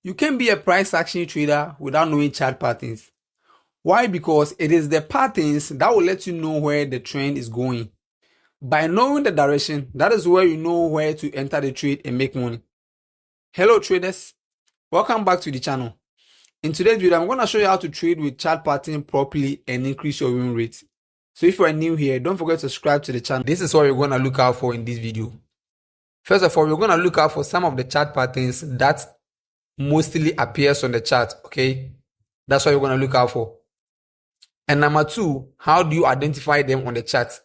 You can be a price action trader without knowing chart patterns. Why? Because it is the patterns that will let you know where the trend is going. By knowing the direction, that is where you know where to enter the trade and make money. Hello traders, welcome back to the channel. In today's video, I'm going to show you how to trade with chart pattern properly and increase your win rate. So if you are new here, don't forget to subscribe to the channel. This is what we're going to look out for in this video. First of all, we're going to look out for some of the chart patterns that mostly appears on the chart, okay? That's what we're going to look out for. And number two, how do you identify them on the chart?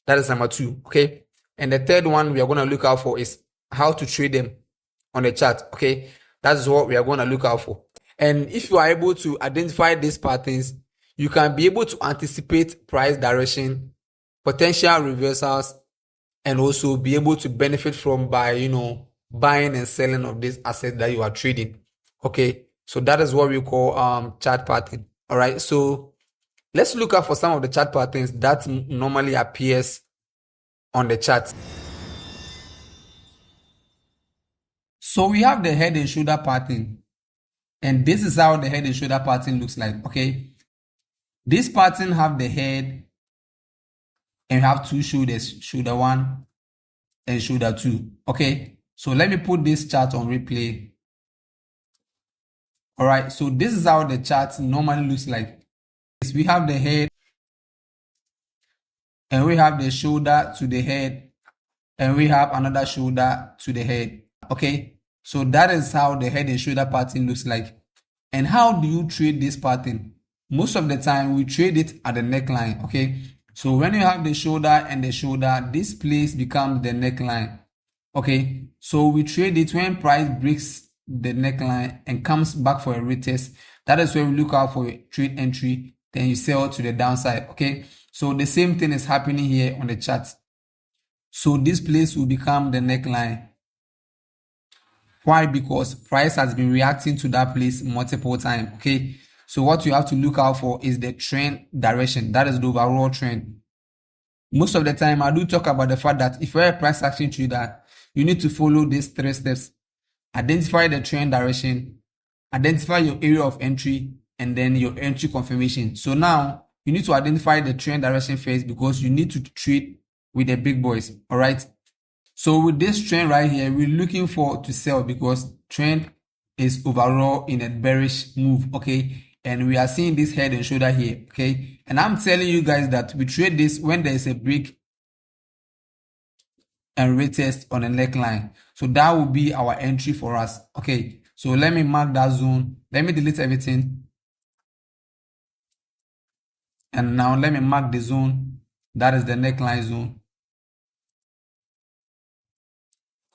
That is number two, okay? And the third one we are going to look out for is how to trade them on the chart, okay? That's what we are going to look out for. And if you are able to identify these patterns, you can be able to anticipate price direction, potential reversals, and also be able to benefit from by, buying and selling of this asset that you are trading. Okay, so that is what we call chart pattern. All right, so let's look out for some of the chart patterns that normally appears on the chart. So we have the head and shoulder pattern, and this is how the head and shoulder pattern looks like. Okay, this pattern have the head and we have two shoulders, shoulder one and shoulder two. Okay, so let me put this chart on replay. All right, so this is how the chart normally looks like. We have the head and we have the shoulder to the head and we have another shoulder to the head. Okay, so that is how the head and shoulder pattern looks like. And how do you trade this pattern? Most of the time we trade it at the neckline. Okay, so when you have the shoulder and the shoulder, this place becomes the neckline. Okay, so we trade it when price breaks the neckline and comes back for a retest. That is where we look out for a trade entry, then you sell to the downside. Okay, so the same thing is happening here on the chart. So this place will become the neckline. Why? Because price has been reacting to that place multiple times. Okay, so what you have to look out for is the trend direction. That is the overall trend. Most of the time, I do talk about the fact that if you're a price action trader, you need to follow these 3 steps. Identify the trend direction, identify your area of entry, and then your entry confirmation. So now, you need to identify the trend direction first because you need to trade with the big boys, all right? So with this trend right here, we're looking for to sell because trend is overall in a bearish move, okay? And we are seeing this head and shoulder here, okay? And I'm telling you guys that we trade this when there is a break and retest on a neckline. So that will be our entry for us, okay? So let me mark that zone. Let me delete everything. And now let me mark the zone. That is the neckline zone.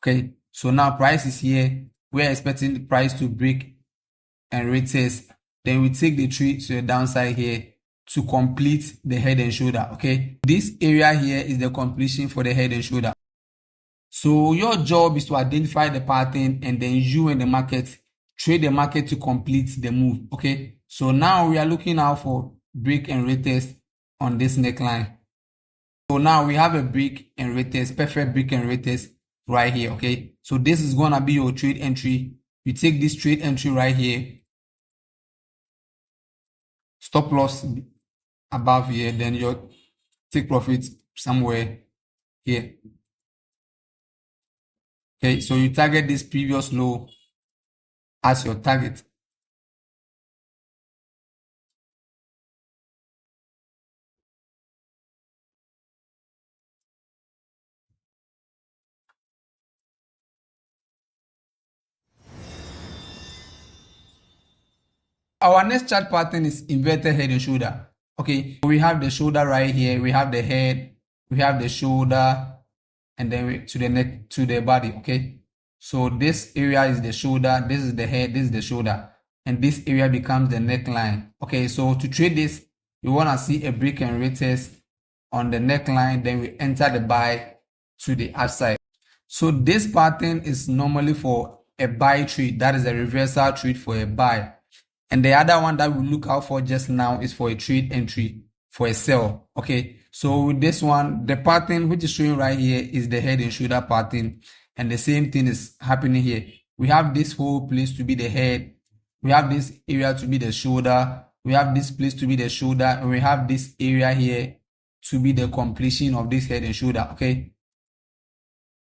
Okay, so now price is here. We're expecting the price to break and retest. Then we take the trade to the downside here to complete the head and shoulder, okay? This area here is the completion for the head and shoulder. So your job is to identify the pattern and then you and the market trade the market to complete the move, okay? So now we are looking out for break and retest on this neckline. So now we have a break and retest, perfect break and retest right here, okay? So this is gonna be your trade entry. You take this trade entry right here, stop loss above here, then you take profit somewhere here. Okay, so you target this previous low as your target. Our next chart pattern is inverted head and shoulder. Okay, we have the shoulder right here, we have the head, we have the shoulder, and then to the neck, to the body, okay? So this area is the shoulder, this is the head, this is the shoulder, and this area becomes the neckline. Okay, so to trade this, you want to see a break and retest on the neckline, then we enter the buy to the upside. So this pattern is normally for a buy trade, that is a reversal trade for a buy. And the other one that we look out for just now is for a trade entry for a sell. Okay, so with this one, the pattern which is showing right here is the head and shoulder pattern, and the same thing is happening here. we have this whole place to be the head, we have this area to be the shoulder, we have this place to be the shoulder, and we have this area here to be the completion of this head and shoulder. Okay,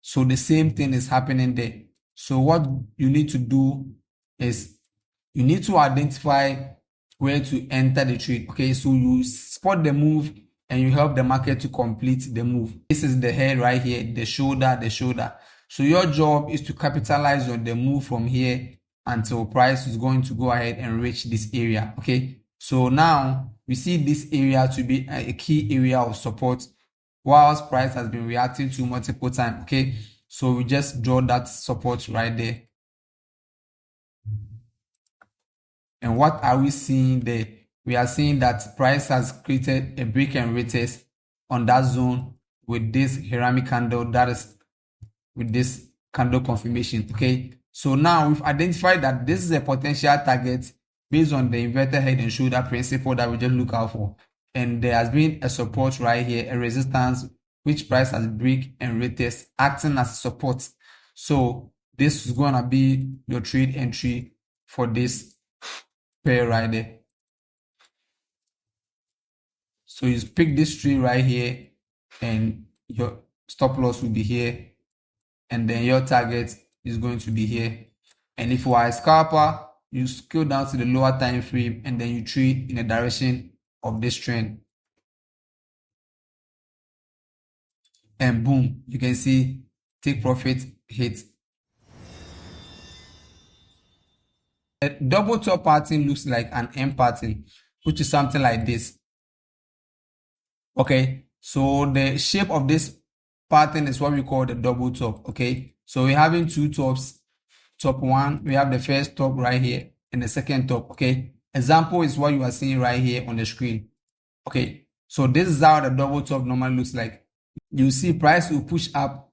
so the same thing is happening there. So what you need to do is you need to identify where to enter the trade. Okay, so you spot the move and you help the market to complete the move. This is the head right here, the shoulder, the shoulder. So your job is to capitalize on the move from here until price is going to go ahead and reach this area. Okay, so now we see this area to be a key area of support, whilst price has been reacting to multiple times. Okay, so we just draw that support right there. And what are we seeing there? We are seeing that price has created a break and retest on that zone with this ceramic candle, that is with this candle confirmation. Okay, so now we've identified that this is a potential target based on the inverted head and shoulder principle that we just look out for. And there has been a support right here, a resistance, which price has break and retest acting as support. So this is going to be your trade entry for this pair right there. So you pick this tree right here and your stop loss will be here, and then your target is going to be here. And if you are a scalper, you scale down to the lower time frame and then you trade in the direction of this trend. And boom, you can see take profit, hit. A double top pattern looks like an M pattern, which is something like this. Okay, so the shape of this pattern is what we call the double top. Okay, so we're having two tops. Top one, we have the first top right here and the second top. Okay, example is what you are seeing right here on the screen. Okay, so this is how the double top normally looks like. You see price will push up,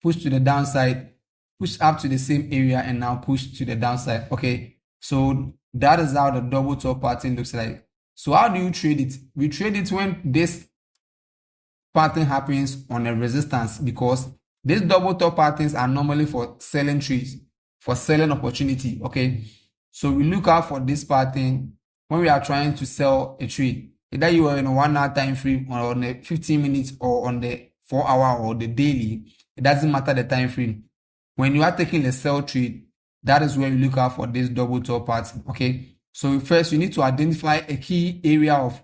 push to the downside, push up to the same area, and now push to the downside. Okay, so that is how the double top pattern looks like. So how do you trade it? We trade it when this pattern happens on a resistance, because these double top patterns are normally for selling trades, for selling opportunity. Okay, so we look out for this pattern when we are trying to sell a trade, either you are in a 1 hour time frame or on the 15 minutes or on the 4 hour or the daily. It doesn't matter the time frame. When you are taking a sell trade, that is where you look out for this double top pattern. Okay, so first you need to identify a key area of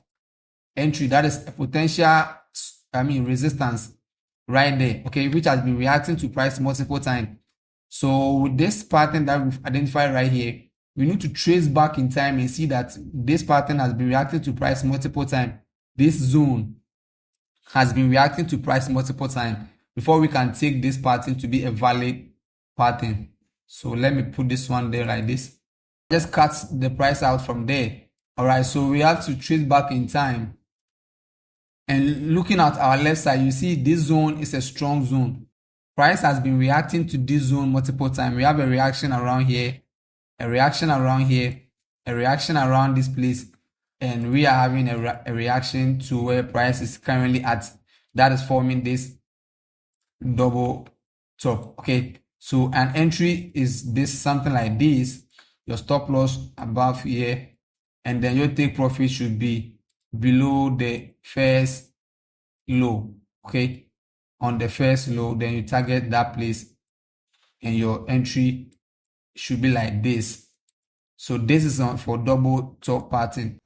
entry, that is a potential resistance right there, okay, which has been reacting to price multiple times. So with this pattern that we've identified right here, we need to trace back in time and see that this pattern has been reacting to price multiple times. This zone has been reacting to price multiple times before we can take this pattern to be a valid pattern. So let me put this one there like this. Just cut the price out from there. All right, so we have to trace back in time. And looking at our left side, you see this zone is a strong zone. Price has been reacting to this zone multiple times. We have a reaction around here, a reaction around here, a reaction around this place, and we are having a reaction to where price is currently at. That is forming this double top. Okay, so an entry is this, something like this. Your stop loss above here, and then your take profit should be below the first low. Okay, on the first low, then you target that place and your entry should be like this. So this is on for double top pattern.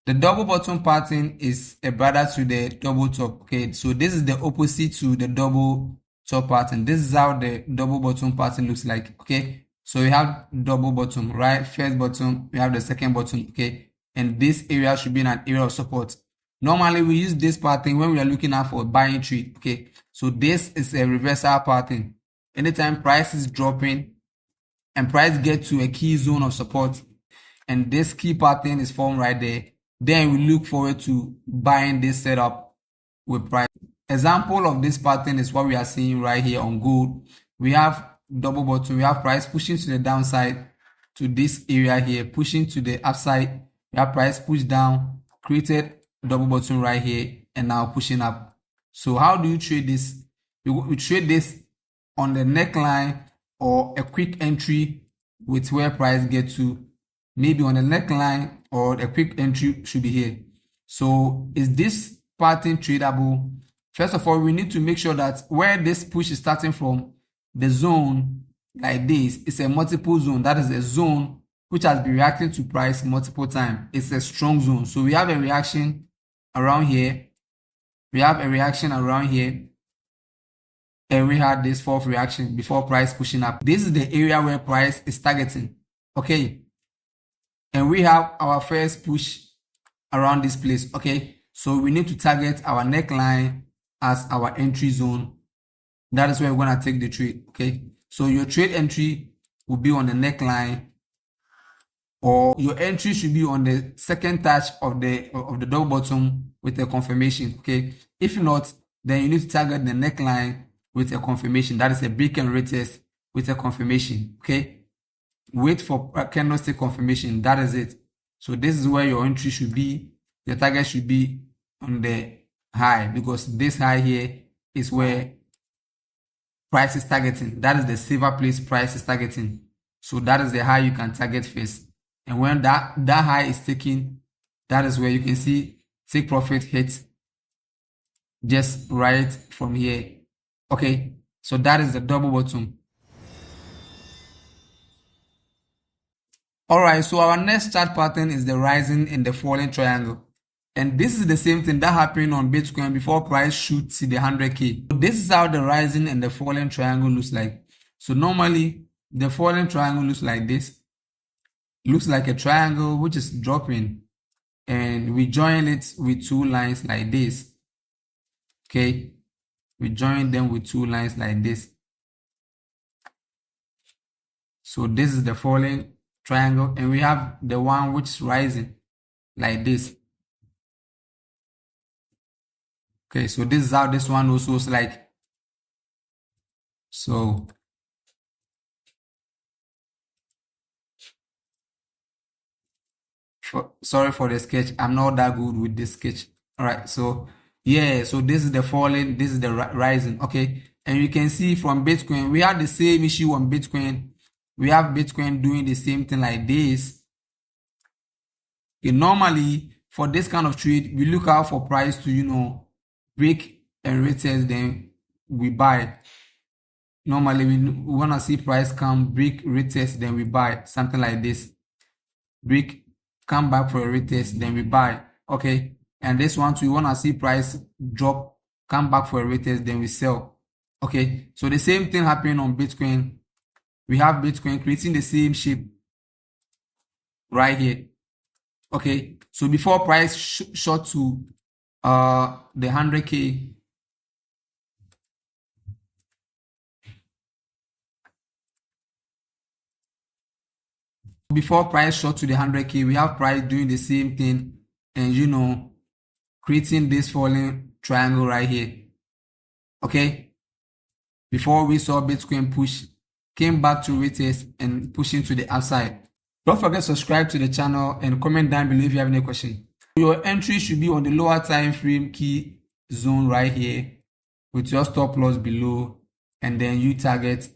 The double bottom pattern is a brother to the double top. Okay, so this is the opposite to the double top pattern. This is how the double bottom pattern looks like. Okay, so we have double bottom, right? First bottom, we have the second bottom. Okay, and this area should be an area of support. Normally we use this pattern when we are looking out for a buying trade. Okay, so this is a reversal pattern. Anytime price is dropping and price gets to a key zone of support and this key pattern is formed right there, then we look forward to buying this setup with price. Example of this pattern is what we are seeing right here on gold. We have double bottom, we have price pushing to the downside to this area here, pushing to the upside. We have price push down, created double bottom right here, and now pushing up. So how do you trade this? We trade this on the neckline or a quick entry with where price get to. Maybe on the neckline or a quick entry should be here. So is this pattern tradable? First of all, we need to make sure that where this push is starting from, the zone like this is a multiple zone. That is a zone which has been reacting to price multiple times. It's a strong zone. So we have a reaction around here. We have a reaction around here. And we had this fourth reaction before price pushing up. This is the area where price is targeting. Okay. And we have our first push around this place. Okay. So we need to target our neckline as our entry zone. That is where we're going to take the trade. Okay. So your trade entry will be on the neckline, or your entry should be on the second touch of the double bottom with a confirmation. Okay. If not, then you need to target the neckline with a confirmation. That is a break and retest with a confirmation. Okay. Wait for a candlestick confirmation. That is it. So this is where your entry should be. Your target should be on the high, because this high here is where price is targeting. That is the silver place price is targeting. So that is the high you can target first. And when that high is taken, that is where you can see take profit hits just right from here. Okay, so that is the double bottom. Alright, so our next chart pattern is the rising and the falling triangle. And this is the same thing that happened on Bitcoin before price shoots to the 100K. So this is how the rising and the falling triangle looks like. So normally the falling triangle looks like this. Looks like a triangle which is dropping, and we join it with two lines like this. Okay, we join them with two lines like this. So this is the falling triangle, and we have the one which is rising like this. Okay, so this is how this one also looks like. So sorry for the sketch. I'm not that good with this sketch. All right, so yeah, so this is the falling, this is the rising. Okay, and you can see from Bitcoin, we have the same issue on Bitcoin. We have Bitcoin doing the same thing like this. Okay, normally for this kind of trade, we look out for price to, break and retest, then we buy. Normally we want to see price come, break, retest, then we buy. Something like this. Break, come back for a retest, then we buy. Okay, and this one too, we want to see price drop, come back for a retest, then we sell. Okay, so the same thing happening on Bitcoin. We have Bitcoin creating the same shape right here. Okay, so before price shot to the 100K, before price shot to the 100K, we have price doing the same thing and creating this falling triangle right here. Okay, before we saw Bitcoin push, came back to retest and pushing to the upside. Don't forget to subscribe to the channel and comment down below if you have any question. Your entry should be on the lower time frame key zone right here with your stop loss below, and then you target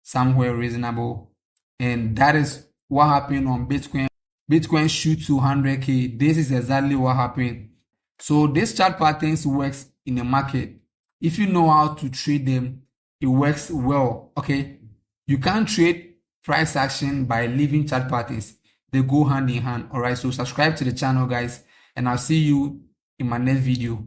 somewhere reasonable. And that is what happened on Bitcoin. Bitcoin shoot to 100K. This is exactly what happened. So this chart patterns works in the market. If you know how to trade them, it works well. Okay, you can't trade price action by leaving chart patterns. They go hand in hand. All right, so subscribe to the channel, guys, and I'll see you in my next video.